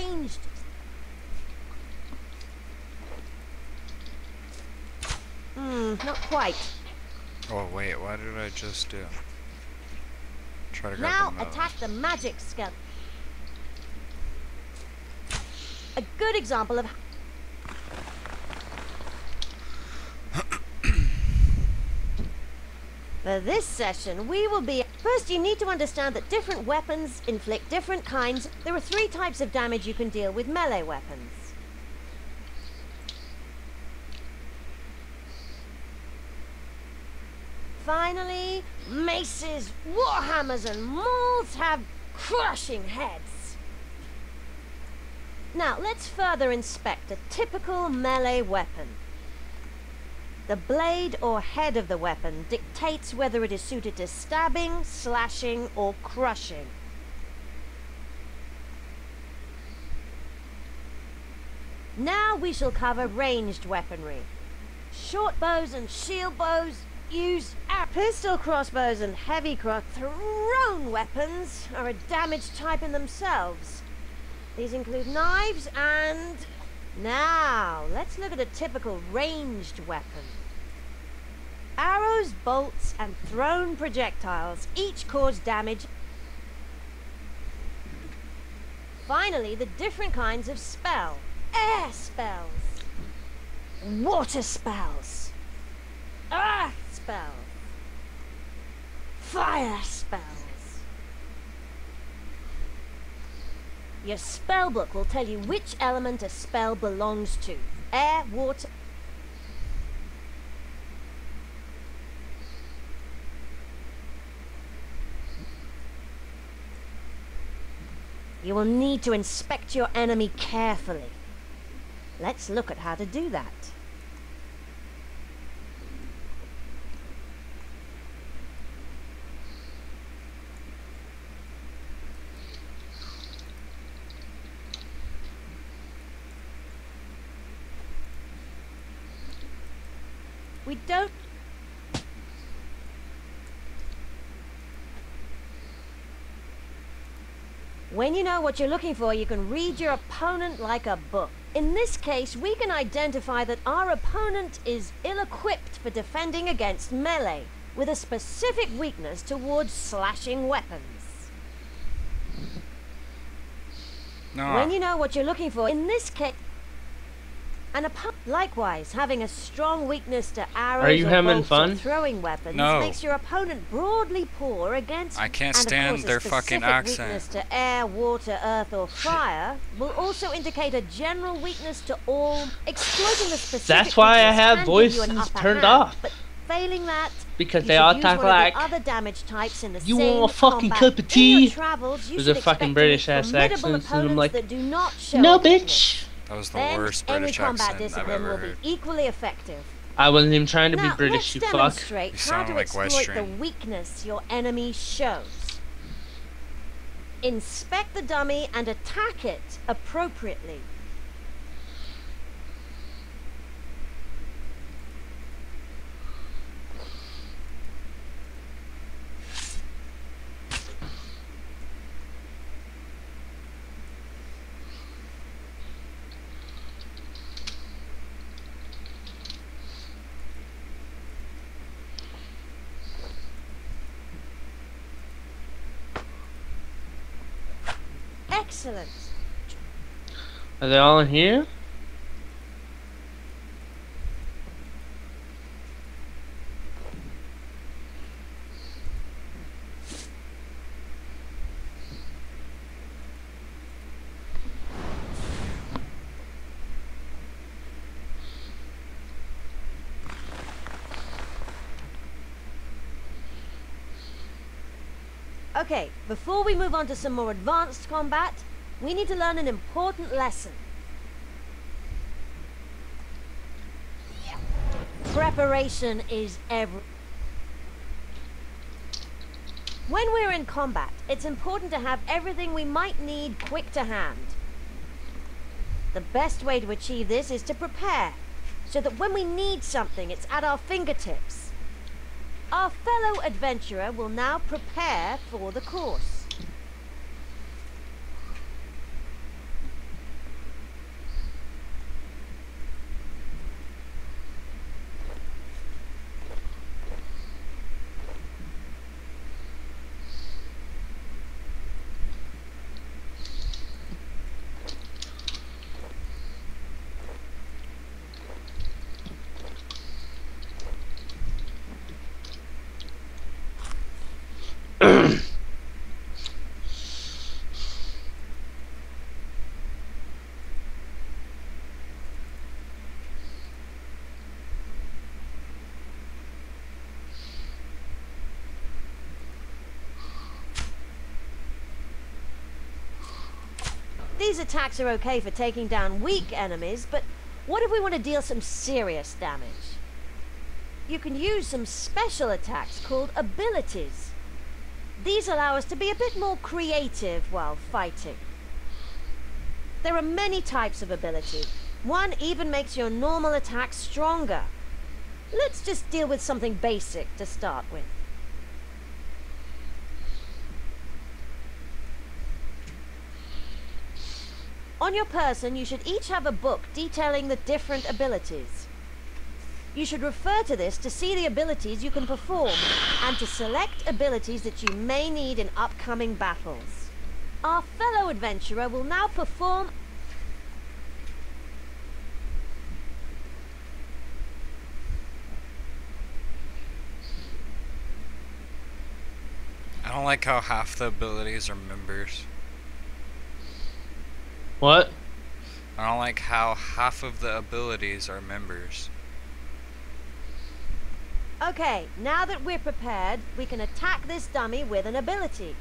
ranged. Not quite. Oh wait, what did I just do? Try to grab Now the melee. attack the magic skeleton. A good example of... For this session, we will be... First, you need to understand that different weapons inflict different kinds. There are 3 types of damage you can deal with melee weapons. Finally, maces, warhammers, and mauls have crushing heads. Now, let's further inspect a typical melee weapon. The blade or head of the weapon dictates whether it is suited to stabbing, slashing, or crushing. Now we shall cover ranged weaponry. Short bows and shield bows use pistol crossbows and heavy thrown weapons are a damage type in themselves. These include knives and... Now, let's look at a typical ranged weapon. Arrows, bolts, and thrown projectiles each cause damage. Finally, the different kinds of spell. Air spells, water spells, earth spells, fire spells. Your spell book will tell you which element a spell belongs to. Air, water... You will need to inspect your enemy carefully. Let's look at how to do that. We don't... When you know what you're looking for, you can read your opponent like a book. In this case, we can identify that our opponent is ill-equipped for defending against melee, with a specific weakness towards slashing weapons. No. When you know what you're looking for, in this case... Likewise, having a strong weakness to arrows Are you or having bolts fun? or throwing weapons No. makes your opponent broadly poor against... I can't and of stand course, their a fucking specific accent. weakness to air, water, earth, or fire will also indicate a general weakness to all. Exploiting the specific That's why I weakness have can give you an voices upper turned hand, off. But failing that, Because you they should all use talk one of like, the other damage types in the "You same want a fucking combat. cup of In tea?" your travels, you There's should a fucking expect to meet British-ass formidable accent, and I'm opponents like, that do not show "No, a weakness. bitch." That was the Then worst any British combat accent I've discipline ever will heard. be equally effective. I wasn't even trying to be Now, British, you let's fuck. demonstrate You how sound to like exploit Western. the weakness your enemy shows. Inspect the dummy and attack it appropriately. Excellent. Are they all in here? Okay, before we move on to some more advanced combat, we need to learn an important lesson. Preparation is everything. When we're in combat, it's important to have everything we might need quick to hand. The best way to achieve this is to prepare, so that when we need something, it's at our fingertips. Our fellow adventurer will now prepare for the course. These attacks are okay for taking down weak enemies, but what if we want to deal some serious damage? You can use some special attacks called abilities. These allow us to be a bit more creative while fighting. There are many types of abilities. One even makes your normal attack stronger. Let's just deal with something basic to start with. On your person, you should each have a book detailing the different abilities. You should refer to this to see the abilities you can perform and to select abilities that you may need in upcoming battles. Our fellow adventurer will now perform. I don't like how half the abilities are members. What? I don't like how half of the abilities are members. Okay, now that we're prepared, we can attack this dummy with an ability.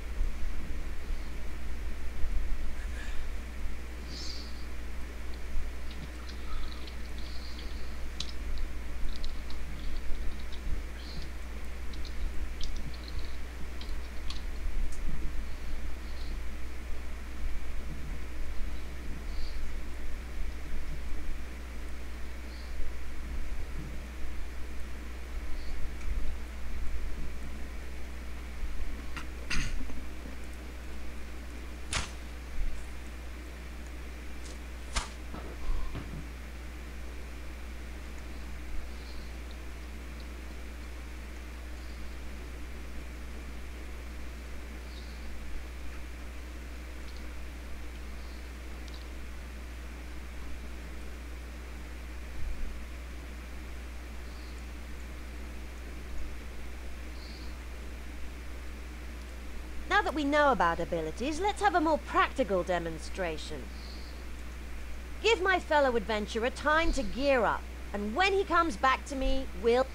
Now that we know about abilities, let's have a more practical demonstration. Give my fellow adventurer time to gear up, and when he comes back to me, we'll...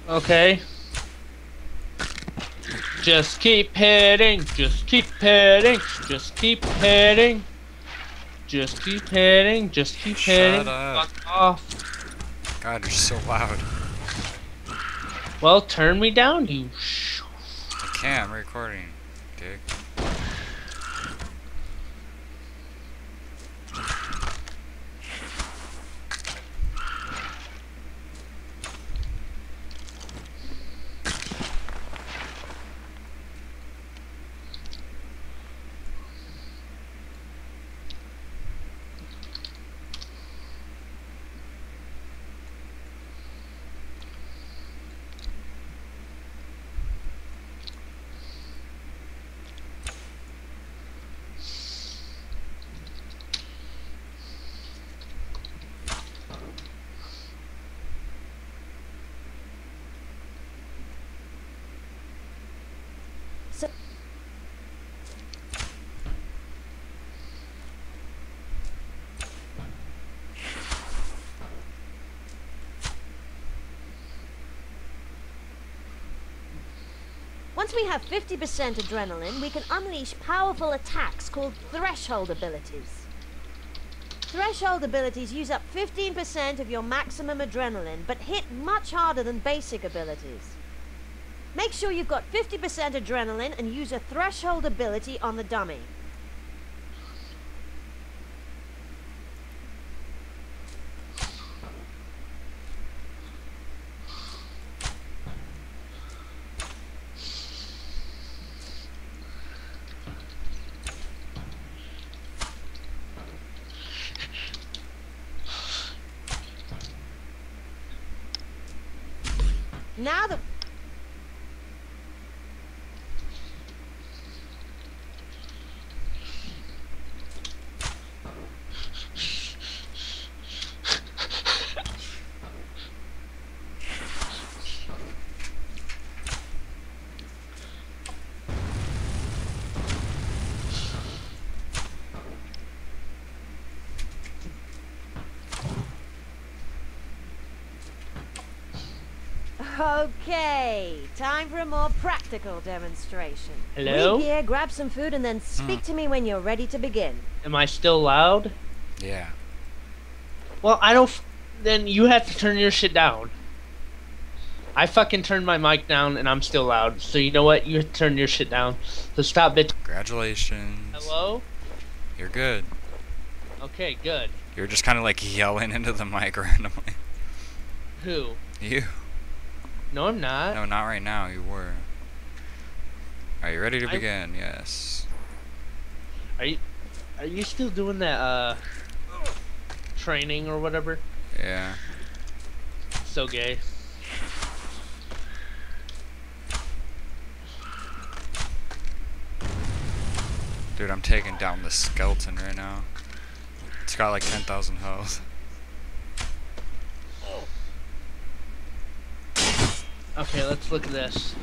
Okay. Just keep hitting, just keep hitting, just keep hitting. Just keep hitting, just keep hitting. Shut up. Fuck off. God, you're so loud. Well, turn me down, you I can't, I'm recording, dick. Once we have 50% adrenaline, we can unleash powerful attacks called threshold abilities. Threshold abilities use up 15% of your maximum adrenaline, but hit much harder than basic abilities. Make sure you've got 50% adrenaline and use a threshold ability on the dummy. Now the... Okay, time for a more practical demonstration. Hello? Read gear, grab some food, and then speak to me when you're ready to begin. Am I still loud? Yeah. Well, I don't. Then you have to turn your shit down. I fucking turned my mic down and I'm still loud. So you know what? You have to turn your shit down. So stop, bitch. Congratulations. Hello? You're good. Okay, good. You're just kind of like yelling into the mic randomly. Who? You. No, I'm not. No, not right now. You were. Are you ready to begin? Yes. Are you still doing that training or whatever? Yeah. So gay. Dude, I'm taking down the skeleton right now. It's got like 10,000 health. Okay, let's look at this.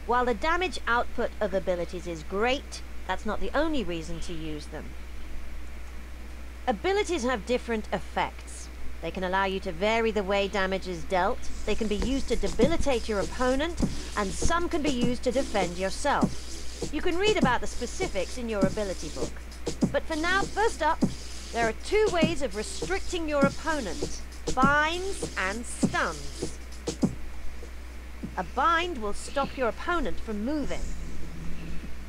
While the damage output of abilities is great, that's not the only reason to use them. Abilities have different effects. They can allow you to vary the way damage is dealt, they can be used to debilitate your opponent, and some can be used to defend yourself. You can read about the specifics in your ability book. But for now, first up, there are two ways of restricting your opponent: binds and stuns. A bind will stop your opponent from moving.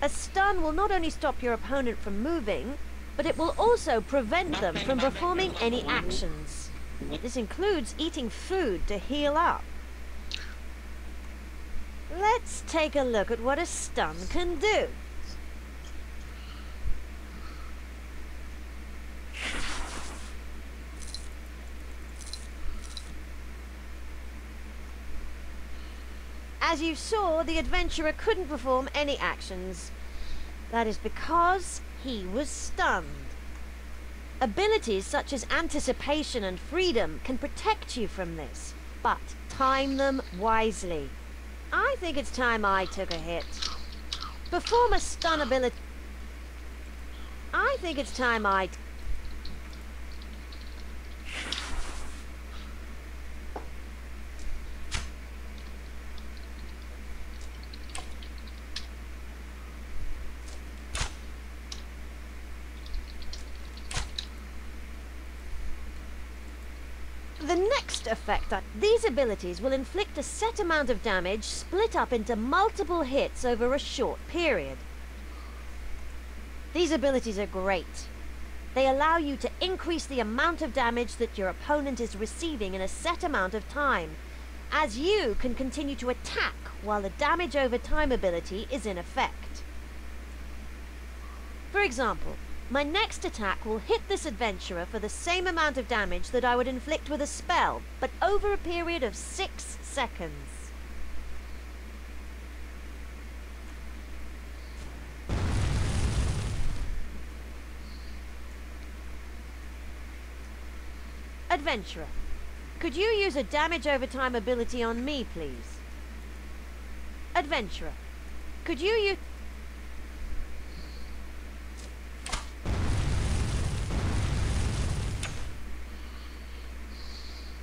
A stun will not only stop your opponent from moving, but it will also prevent them from performing any actions. This includes eating food to heal up. Let's take a look at what a stun can do. As you saw, the adventurer couldn't perform any actions. That is because he was stunned. Abilities such as anticipation and freedom can protect you from this, but time them wisely. I think it's time I took a hit. Perform a stun ability. I think it's time I... The next effect, these abilities will inflict a set amount of damage split up into multiple hits over a short period. These abilities are great. They allow you to increase the amount of damage that your opponent is receiving in a set amount of time. as you can continue to attack while the damage over time ability is in effect. For example, my next attack will hit this adventurer for the same amount of damage that I would inflict with a spell, but over a period of 6 seconds. Adventurer, could you use a damage over time ability on me, please? Adventurer, could you use...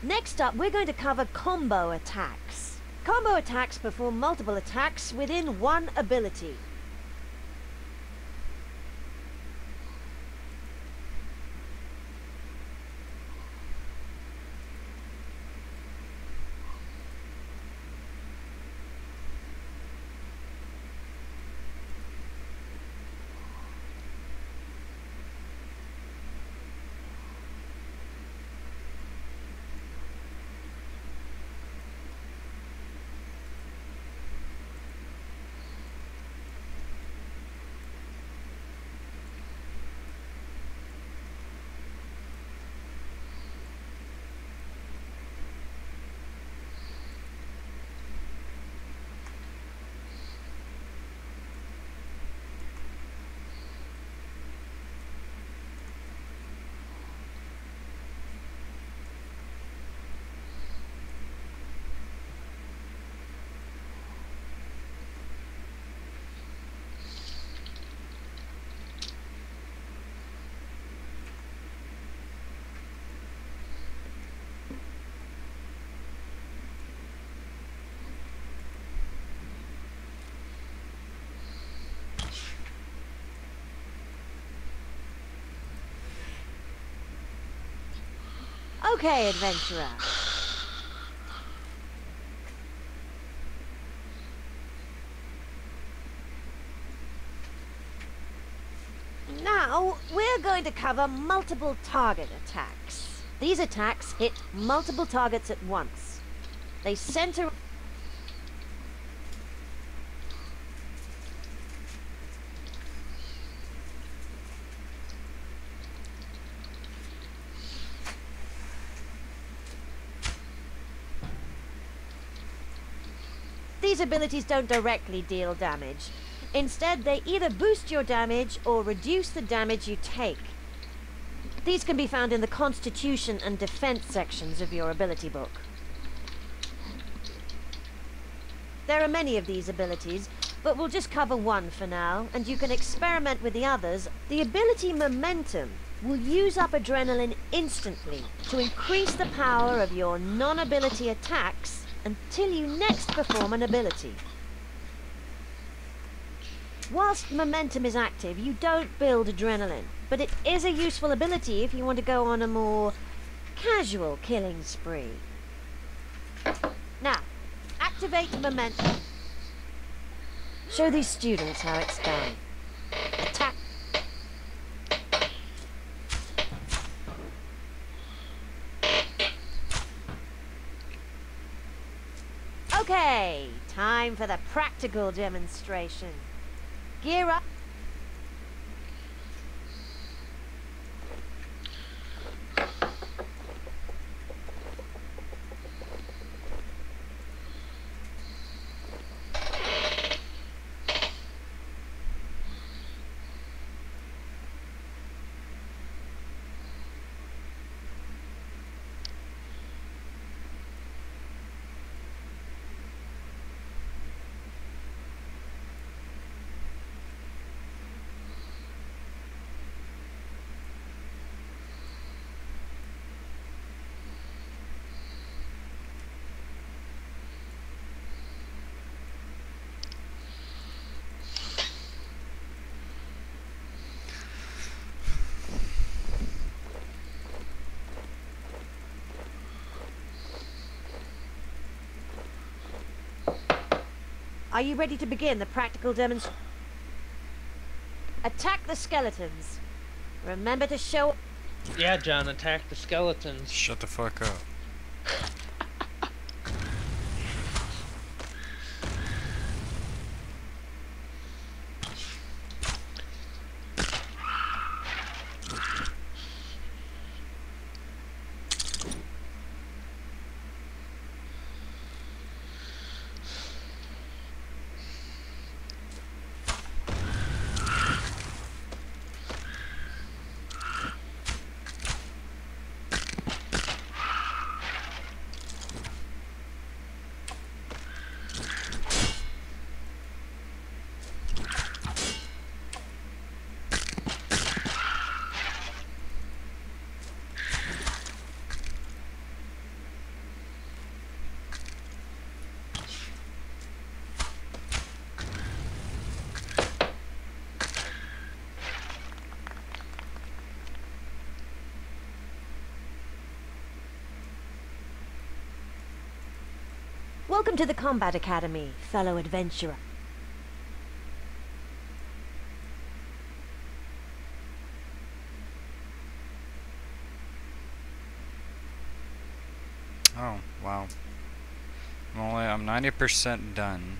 Next up, we're going to cover combo attacks. Combo attacks perform multiple attacks within one ability. Okay, adventurer. Now, we're going to cover multiple target attacks. These attacks hit multiple targets at once. They center... These abilities don't directly deal damage. Instead, they either boost your damage or reduce the damage you take. These can be found in the Constitution and Defense sections of your ability book. There are many of these abilities, but we'll just cover one for now, and you can experiment with the others. The ability Momentum will use up adrenaline instantly to increase the power of your non-ability attacks until you next perform an ability. Whilst Momentum is active, you don't build adrenaline, but it is a useful ability if you want to go on a more casual killing spree. Now, activate Momentum. Show these students how it's done. Attack. Okay, time for the practical demonstration. Gear up. Are you ready to begin the practical demonstration? Attack the skeletons. Remember to show... Yeah, John, attack the skeletons. Shut the fuck up. Welcome to the Combat Academy, fellow adventurer. Oh, wow. I'm 90% done.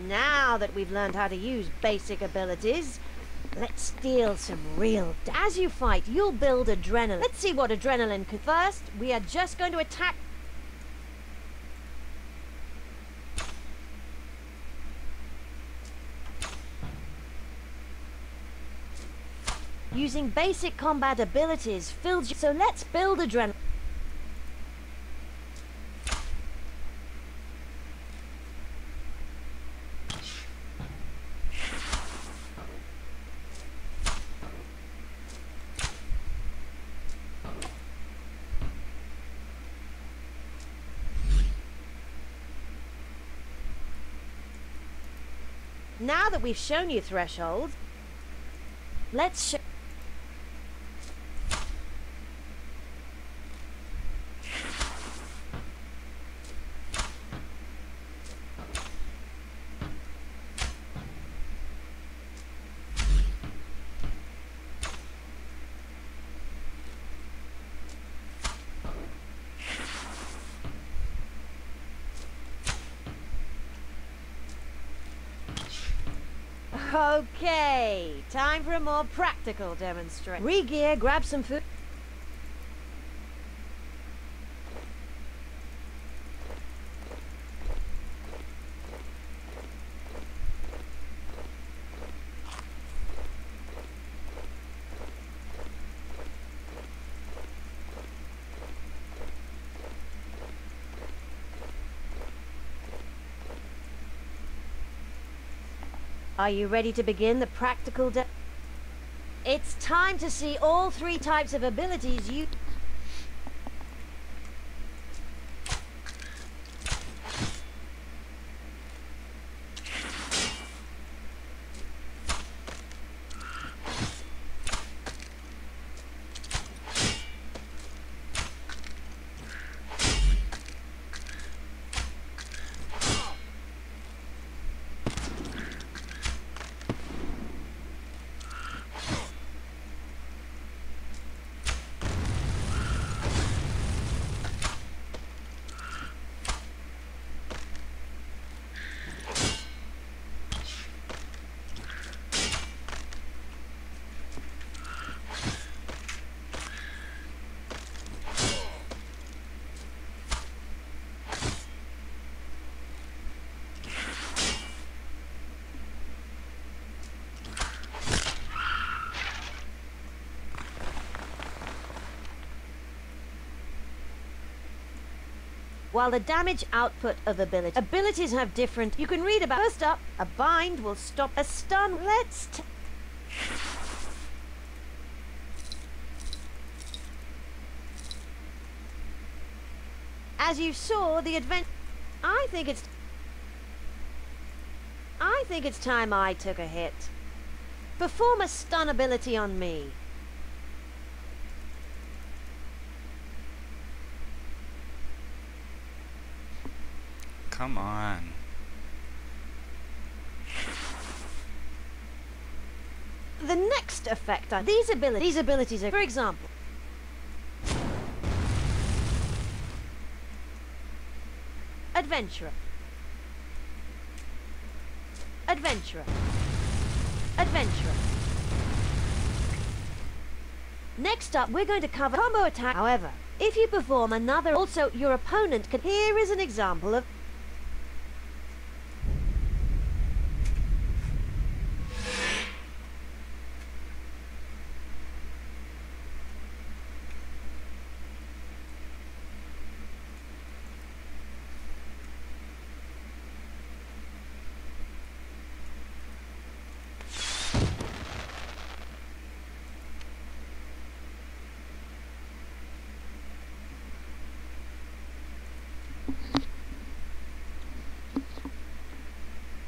Now that we've learned how to use basic abilities, let's steal some real. As you fight, you'll build adrenaline. Let's see what adrenaline could. First, we are just going to attack. Using basic combat abilities fills you. So let's build adrenaline. Now that we've shown you thresholds, let's show. Okay, time for a more practical demonstration. Re-gear, grab some food. Are you ready to begin the practical It's time to see all three types of abilities you... While the damage output of abilities have different, you can read about. First up, a bind will stop a stun. As you saw, the I think it's time I took a hit. Perform a stun ability on me. Come on. The next effect on these abilities are, for example, Adventurer, Adventurer, Adventurer. Next up, we're going to cover combo attack. However, if you perform another, also your opponent can. Here is an example of.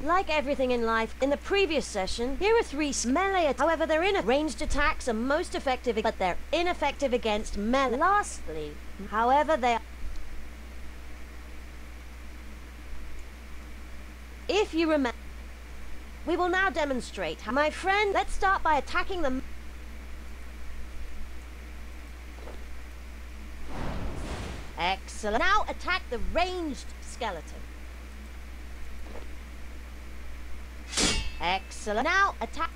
Like everything in life, in the previous session, here are 3 melee attacks. However, their ranged attacks are most effective, but they're ineffective against melee. Lastly, however, they are... If you remember, we will now demonstrate how, my friend, let's start by attacking them. Excellent. Now attack the ranged skeleton. Excellent. Now attack.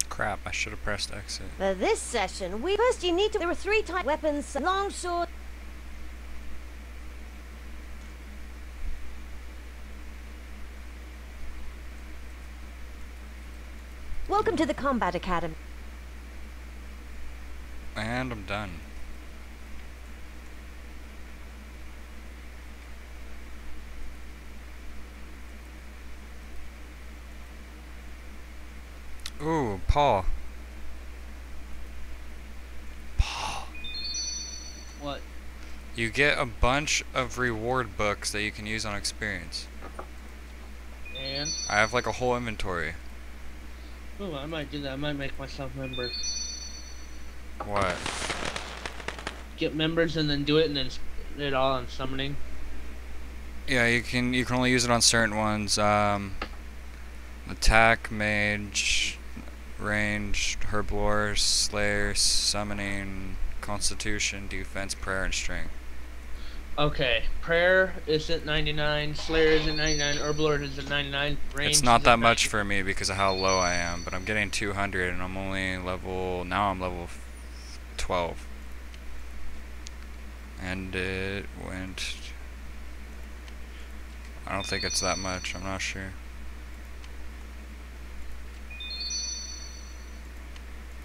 Crap, I should have pressed exit. For this session, first you need to... There are 3 types weapons: longsword. Welcome to the Combat Academy. And I'm done. Ooh, Paul. Paul. What? You get a bunch of reward books that you can use on experience. And? I have like a whole inventory. Ooh, I might do that. I might make myself member. What? Get members and then do it and then it all on summoning. Yeah, you can only use it on certain ones. Attack, mage, ranged, herblore, slayer, summoning, constitution, defense, prayer, and strength. Okay, prayer is at 99, slayer is at 99, herblore is at 99, range. It's not is that at much 90. for me because of how low I am, but I'm getting 200 and I'm only level, now I'm level 12. And it went, I don't think it's that much, I'm not sure.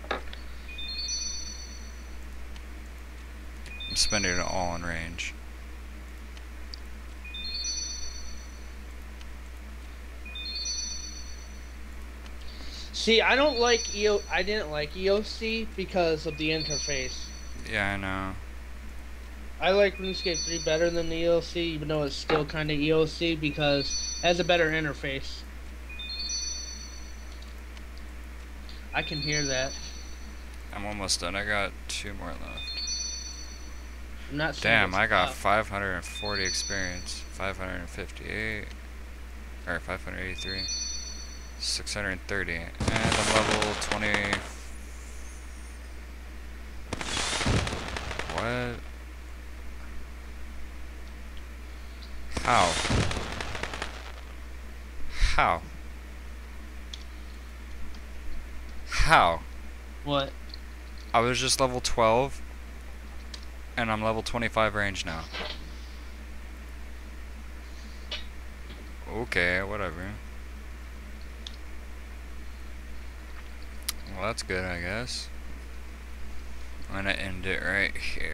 I'm spending it all in range. See, I don't like I didn't like EOC because of the interface. Yeah, I know. I like RuneScape 3 better than the EOC, even though it's still kind of EOC because it has a better interface. I can hear that. I'm almost done. I got 2 more left. I'm not saying Damn, it's I got tough. 540 experience, 558, or 583, 630, and I'm level 20. What? How? How? How? What? I was just level 12, and I'm level 25 range now. Okay, whatever. Well, that's good, I guess. I'm gonna end it right here.